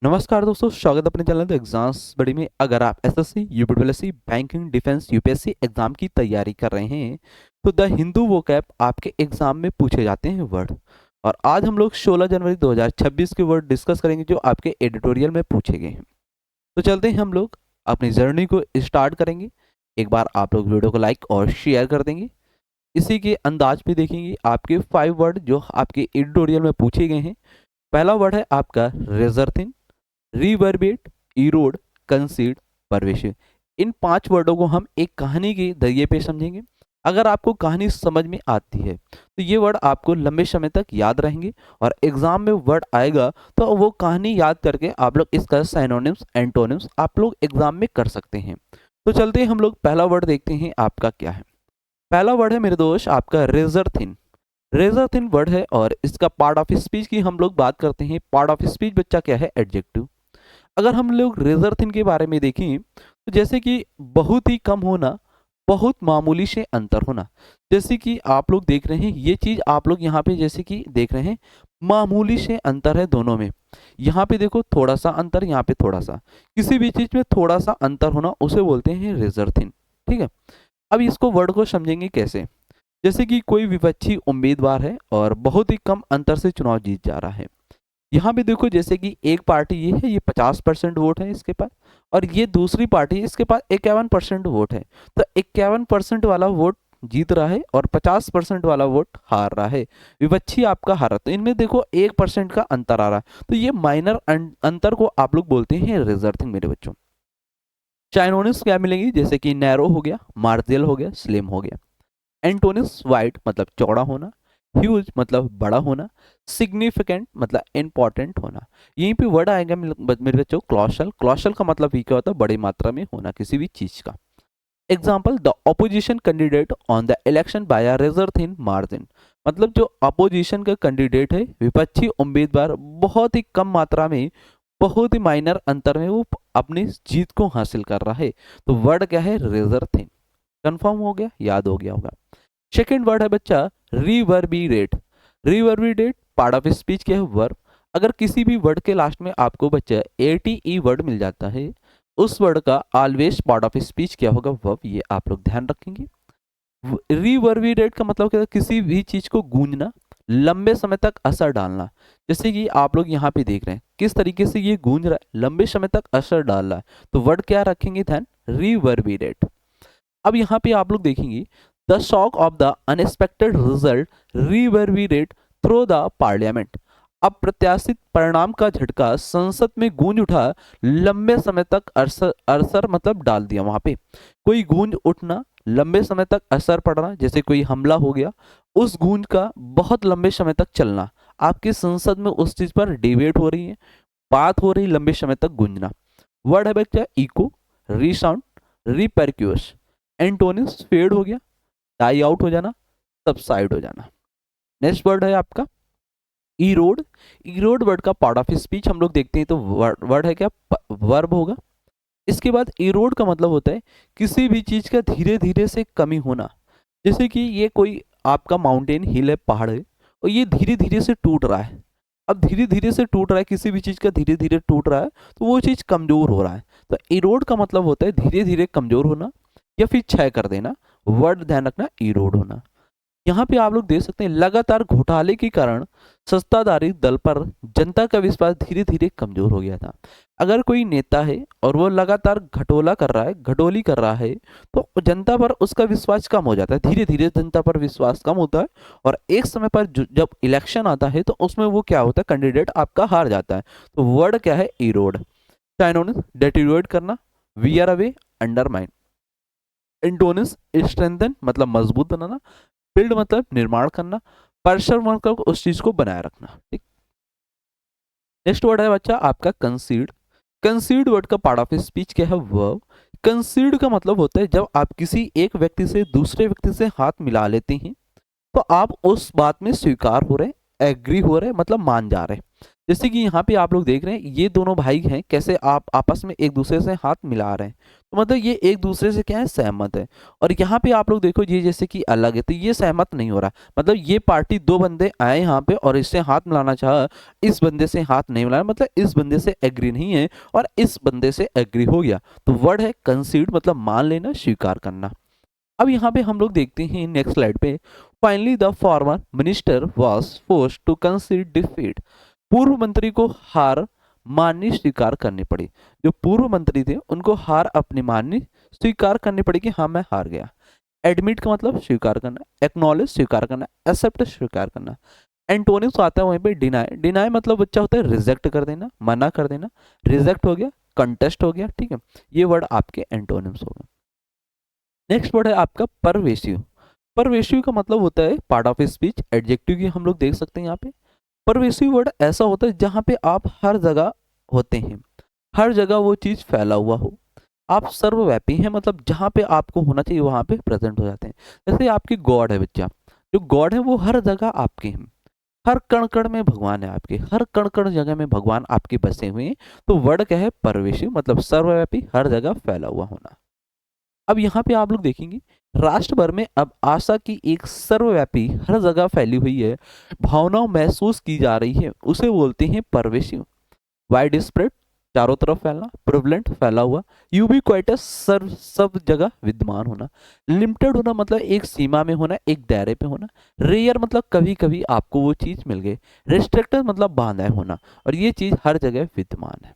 नमस्कार दोस्तों, स्वागत है अपने चैनल द एग्जाम्स बड़ी में। अगर आप SSC, UPPSC, banking, defence, UPSC exam की तैयारी कर रहे हैं तो द हिंदू वोकैब आपके एग्जाम में पूछे जाते हैं वर्ड। और आज हम लोग 16 जनवरी 2026 के वर्ड डिस्कस करेंगे जो आपके एडिटोरियल में पूछे गए हैं। तो चलते हैं हम लोग अपनी जर्नी को स्टार्ट करेंगे। एक बार आप लोग वीडियो को लाइक और शेयर कर देंगे। इसी के अंदाज में देखेंगे आपके 5 वर्ड जो आपके एडिटोरियल में पूछे गए हैं। पहला वर्ड है आपका रेजरथिन, रिवर्बेट, इरोड, कंसीड, परवेशिव। इन 5 वर्डों को हम एक कहानी के जरिए पे समझेंगे। अगर आपको कहानी समझ में आती है तो ये वर्ड आपको लंबे समय तक याद रहेंगे और एग्जाम में वर्ड आएगा तो वो कहानी याद करके आप लोग इसका साइनोनिम्स एंटोनिम्स आप लोग एग्जाम में कर सकते हैं। तो चलते हैं हम लोग पहला वर्ड देखते हैं आपका क्या है। पहला वर्ड है मेरे दोस्त आपका razor thin. Razor thin word है और इसका पार्ट ऑफ स्पीच की हम लोग बात करते हैं। पार्ट ऑफ स्पीच बच्चा क्या है? एडजेक्टिव। अगर हम लोग रेजर थिन के बारे में देखें तो जैसे कि बहुत ही कम होना, बहुत मामूली से अंतर होना। जैसे कि आप लोग देख रहे हैं ये चीज आप लोग यहाँ पे जैसे कि देख रहे हैं मामूली से अंतर है दोनों में। यहाँ पे देखो थोड़ा सा अंतर, यहाँ पे थोड़ा सा, किसी भी चीज में थोड़ा सा अंतर होना उसे बोलते हैं रेजर थिन। ठीक है, अब इसको वर्ड को समझेंगे कैसे। जैसे कि कोई विपक्षी उम्मीदवार है और बहुत ही कम अंतर से चुनाव जीत जा रहा है। यहाँ पे देखो जैसे कि एक पार्टी ये है, ये 50% वोट है इसके पास, और ये दूसरी पार्टी इसके पास 51% वोट है। तो 51% वाला वोट जीत रहा है और 50% वाला वोट हार रहा है। विपक्षी आपका हारा, तो इनमें देखो 1% का अंतर आ रहा है। तो ये माइनर अंतर को आप लोग बोलते हैं रिजर्विंग मेरे बच्चों। चाइनोनिस क्या मिलेंगी? जैसे कि नैरो हो गया, मार्जियल हो गया, स्लिम हो गया। एंटोनिस वाइड मतलब चौड़ा होना, ह्यूज मतलब बड़ा होना, सिग्निफिकेंट मतलब इंपॉर्टेंट होना। यहीं पे वर्ड आएगा मेरे बच्चों क्लॉशल। क्लॉशल का मतलब ही क्या होता है? बड़ी मात्रा में होना किसी भी चीज का। Example, the opposition candidate on the election by a razor thin margin. मतलब जो अपोजिशन का कैंडिडेट है, विपक्षी उम्मीदवार, बहुत ही कम मात्रा में, बहुत ही माइनर अंतर में वो अपनी जीत को हासिल कर रहा है। तो वर्ड क्या है? Razor thin. कंफर्म हो गया, याद हो गया होगा। सेकेंड वर्ड है बच्चा रिवर्बिरेट। रिवर्बिरेट पार्ट ऑफ स्पीच क्या है? वर्ब। अगर किसी भी वर्ड के लास्ट में आपको बच्चा एटीई वर्ड मिल जाता है, उस वर्ड का ऑलवेज पार्ट ऑफ स्पीच क्या होगा? वर्ब। ये आप लोग ध्यान रखेंगे। रिवर्बिरेट का मतलब क्या है? किसी भी चीज को गूंजना, लंबे समय तक असर डालना। जैसे कि आप लोग यहाँ पे देख रहे हैं किस तरीके से ये गूंज रहा है, लंबे समय तक असर डाल रहा है। तो वर्ड क्या रखेंगे? ध्यान, रिवर्बिरेट। अब यहाँ पे आप लोग देखेंगे the shock of the unexpected result reverberate through the parliament. अप्रत्याशित परिणाम का झटका संसद में गूंज उठा, लंबे समय तक असर असर मतलब डाल दिया। वहां पे कोई गूंज उठना, लंबे समय तक असर पड़ना, जैसे कोई हमला हो गया, उस गूंज का बहुत लंबे समय तक चलना। आपकी संसद में उस चीज पर डिबेट हो रही है, बात हो रही, लंबे समय तक गूंजना। वर्ड है बच्चा इको, रीसाउंड, रिpercuss। एंटोनिम्स फेड हो गया, डाई आउट हो जाना, सबसाइड हो जाना। नेक्स्ट वर्ड है आपका इरोड। इरोड वर्ड का पार्ट ऑफ स्पीच हम लोग देखते हैं तो वर्ड है क्या? वर्ब होगा। इसके बाद इरोड का मतलब होता है किसी भी चीज का धीरे धीरे से कमी होना। जैसे कि ये कोई आपका माउंटेन हिल है, पहाड़ है, और ये धीरे धीरे से टूट रहा है। अब धीरे धीरे से टूट रहा है, किसी भी चीज का धीरे धीरे टूट रहा है तो वो चीज कमजोर हो रहा है। तो इरोड का मतलब होता है धीरे धीरे कमजोर होना या फिर क्षय कर देना। वर्ड ध्यान रखना, इरोड होना। यहाँ पे आप लोग देख सकते हैं लगातार घोटाले के कारण सत्ताधारी दल पर जनता का विश्वास धीरे धीरे कमजोर हो गया था। अगर कोई नेता है और वो लगातार घटोला कर रहा है, घटोली कर रहा है, तो जनता पर उसका विश्वास कम हो जाता है। धीरे धीरे जनता पर विश्वास कम होता है और एक समय पर जब इलेक्शन आता है तो उसमें वो क्या होता है? कैंडिडेट आपका हार जाता है। तो वर्ड क्या है? इरोड। साइनोनिम्स डेटेरियोरेट करना, wear away, undermine. Antonyms strengthen मतलब मजबूत बनाना, बिल्ड मतलब निर्माण करना, प्रेशर मतलब उस चीज को बनाए रखना। ठीक। नेक्स्ट वर्ड है बच्चा आपका कंसीड। कंसीड वर्ड का पार्ट ऑफ स्पीच क्या है? वर्ब। कंसीड का मतलब होता है जब आप किसी एक व्यक्ति से दूसरे व्यक्ति से हाथ मिला लेते हैं तो आप उस बात में स्वीकार हो रहे, एग्री हो रहे, मतलब मान जा रहे। जैसे कि यहाँ पे आप लोग देख रहे हैं ये दोनों भाई हैं, कैसे आप आपस में एक दूसरे से हाथ मिला रहे हैं, तो मतलब ये एक दूसरे से क्या है, सहमत है। और यहाँ पे आप लोग देखो ये जैसे कि अलग है, तो ये सहमत नहीं हो रहा, मतलब ये पार्टी, दो बंदे आए यहाँ पे और इससे हाथ मिलाना चाहा, इस बंदे से हाथ नहीं मिलाना, मतलब इस बंदे से एग्री नहीं है और इस बंदे से एग्री हो गया, तो वर्ड है कंसीड, मतलब मान लेना, स्वीकार करना। अब यहाँ पे हम लोग देखते हैं नेक्स्ट स्लाइड पे, finally the former minister was forced to concede defeat, पूर्व मंत्री को हार माननी स्वीकार करनी पड़ी। जो पूर्व मंत्री थे उनको हार अपनी माननी स्वीकार करनी पड़ी कि हाँ मैं हार गया। एडमिट का मतलब स्वीकार करना, एक्नॉलेज स्वीकार करना, एक्सेप्ट स्वीकार करना। एंटोनिम्स आता है वहीं पे डिनाई, डिनाई मतलब बच्चा होता है रिजेक्ट कर देना, मना कर देना, रिजेक्ट हो गया, कंटेस्ट हो गया, ठीक है, ये वर्ड आपके एंटोनिम्स हो गए। नेक्स्ट वर्ड है आपका परवेसिव। परवेसिव का मतलब होता है पार्ट ऑफ स्पीच, एडजेक्टिव की हम लोग देख सकते हैं यहाँ पे। परवेसिव वर्ड ऐसा होता है जहाँ पे आप हर जगह होते हैं, हर जगह वो चीज फैला हुआ हो, आप सर्वव्यापी हैं, मतलब जहाँ पे आपको होना चाहिए वहां पे प्रेजेंट हो जाते हैं। जैसे आपकी गॉड है बच्चा, जो गॉड है वो हर जगह आपके हैं, हर कण कण में भगवान है आपके, हर कण कण जगह में भगवान आपके बसे हुए हैं, तो वर्ड क्या है, परवेशिव, मतलब सर्वव्यापी, हर जगह फैला हुआ होना। अब यहाँ पे आप लोग देखेंगे राष्ट्र भर में अब आशा की एक सर्वव्यापी, हर जगह फैली हुई है भावनाओं महसूस की जा रही है, उसे बोलते हैं परवेशिव। वाइड स्प्रेड, चारों तरफ फैलना, प्रिवलेंट, फैला हुआ, यूबिक्विटस, सर्व, सब जगह विद्यमान होना। लिमिटेड होना मतलब एक सीमा में होना, एक दायरे पे होना। रेयर मतलब कभी कभी आपको वो चीज मिल गई। रिस्ट्रिक्टेड मतलब बांधा होना, और ये चीज हर जगह विद्यमान है।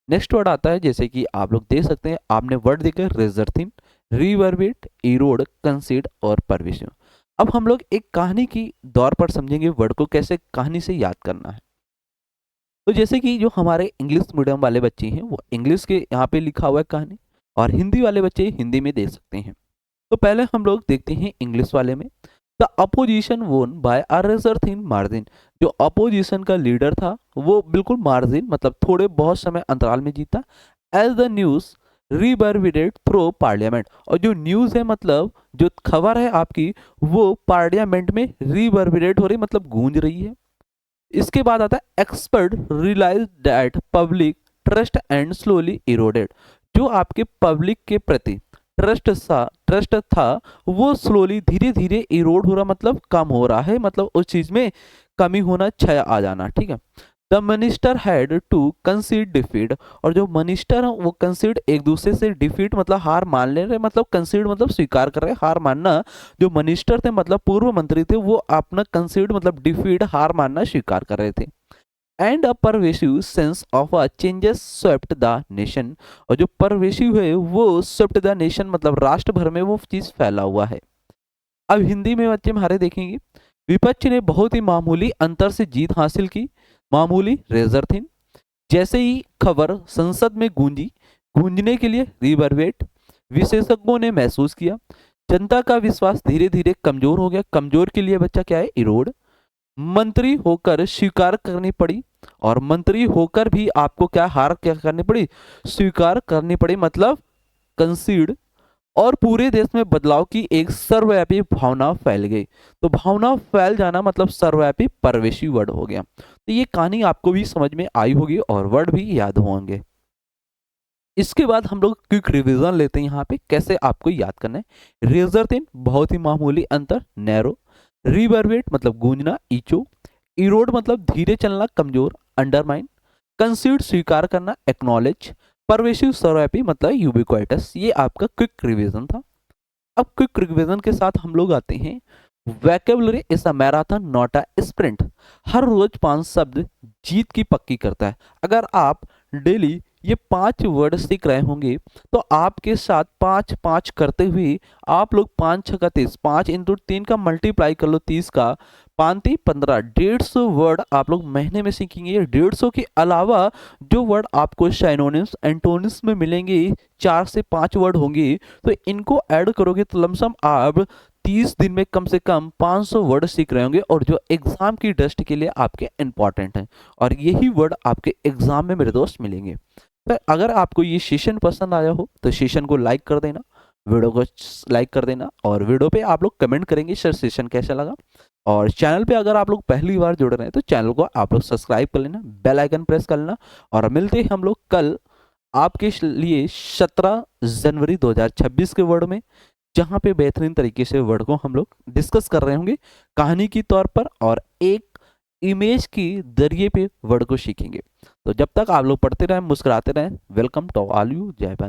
नेक्स्ट वर्ड आता है, जैसे कि आप लोग देख सकते हैं, आपने वर्ड देखा रेजरथिन, रिवर्बेट, इरोड, कंसीड और परवेशिव। अब हम लोग एक कहानी की दौर पर समझेंगे वर्ड को कैसे कहानी से याद करना है। तो जैसे कि जो हमारे इंग्लिश मीडियम वाले बच्चे हैं वो इंग्लिश के यहाँ पे लिखा हुआ है कहानी, और हिंदी वाले बच्चे हिंदी में देख सकते हैं। तो पहले हम लोग देखते हैं इंग्लिश वाले में। The opposition won by a razor thin margin, जो अपोजिशन का लीडर था वो बिल्कुल मार्जिन, मतलब थोड़े बहुत समय अंतराल में जीता। As the news reverberate through parliament, और जो न्यूज है मतलब जो खबर है आपकी, वो पार्लियामेंट में रिवर्बिरेट हो रही, मतलब गूंज रही है। इसके बाद आता है expert realise that public trust and slowly eroded, जो आपके पब्लिक के प्रति ट्रस्ट था वो स्लोली, धीरे धीरे इरोड हो रहा, मतलब कम हो रहा है, मतलब उस चीज में कमी होना, क्षय आ जाना, ठीक है। The minister had to concede defeat, और जो मिनिस्टर है वो कंसीड, एक दूसरे से डिफीट मतलब हार मान ले रहे, मतलब कंसीड मतलब स्वीकार कर रहे, हार मानना। जो मिनिस्टर थे मतलब पूर्व मंत्री थे, वो अपना कंसीड मतलब डिफीट, हार मानना स्वीकार कर रहे थे। And a pervasive sense of a changes swept the nation, और जो परवेसिव है वो स्वेप्ट द नेशन, मतलब राष्ट्र भर में वो चीज फैला हुआ है। अब हिंदी में बच्चे हमारे देखेंगे, विपक्ष ने बहुत ही मामूली अंतर से जीत हासिल की, मामूली रेजर थिन। जैसे ही खबर संसद में गूंजी, गूंजने के लिए रिवर्बेट, विशेषज्ञों ने महसूस किया, जनता का विश्वास धीरे धीरे कमजोर हो गया, कमजोर के लिए बच्चा क्या है, इरोड। मंत्री होकर स्वीकार करनी पड़ी, और मंत्री होकर भी आपको क्या हार क्या करनी पड़ी, स्वीकार करनी पड़ी, मतलब कंसीड। और पूरे देश में बदलाव की एक सर्वव्यापी भावना फैल गई, तो भावना फैल जाना मतलब सर्वव्यापी परवेशी वर्ड हो गया। तो ये कहानी आपको भी समझ में आई होगी और वर्ड भी याद होंगे। इसके बाद हम लोग क्विक रिवीजन लेते हैं यहाँ पे कैसे आपको याद करना है। रेजर थिन बहुत ही मामूली अंतर, नैरो। रिवर्बेट मतलब गूंजना, ईचो। इरोड मतलब धीरे चलना, कमजोर, अंडरमाइन। कंसीड स्वीकार करना, एक्नॉलेज। परवेशिव सर्वव्यापी मतलब यूबिक्विटस। ये आपका क्विक रिवीजन था। अब क्विक रिवीजन के साथ हम लोग आते हैं, vocabulary is a marathon not a sprint, हर रोज 5 शब्द जीत की पक्की करता है। अगर आप डेली ये 5 वर्ड सीख रहे होंगे, तो आपके साथ 5 5 करते हुए आप लोग 5 6 का 30, 5 × 3 का मल्टीप्लाई कर लो 30 का, 5 3 15, 150 वर्ड आप लोग महीने में सीखेंगे। 150 के अलावा जो वर्ड आपको साइनोनिम्स एंटोनिम्स में मिलेंगे, 4 से 5 वर्ड होंगे, तो इनको ऐड करोगे तो लमसम आप 30 दिन में कम से कम 500 वर्ड सीख रहे होंगे, और जो एग्जाम की डस्ट के लिए आपके इंपॉर्टेंट हैं, और यही वर्ड आपके एग्जाम में मेरे दोस्त मिलेंगे। तो अगर आपको ये सेशन पसंद आया हो तो सेशन को लाइक कर देना, वीडियो को लाइक कर देना, और वीडियो पे आप लोग कमेंट करेंगे सर सेशन कैसा लगा। और चैनल पे अगर आप लोग पहली बार जुड़ रहे हैं तो चैनल को आप लोग सब्सक्राइब कर लेना, बेल आइकन प्रेस कर लेना। और मिलते हैं हम लोग कल आपके लिए 17 जनवरी 2026 के वर्ड में, जहां पे बेहतरीन तरीके से वर्ड को हम लोग डिस्कस कर रहे होंगे कहानी की तौर पर और एक इमेज की जरिए पे वर्ड को सीखेंगे। तो जब तक आप लोग पढ़ते रहें, मुस्कुराते रहें। Welcome to all you. जय हिंद।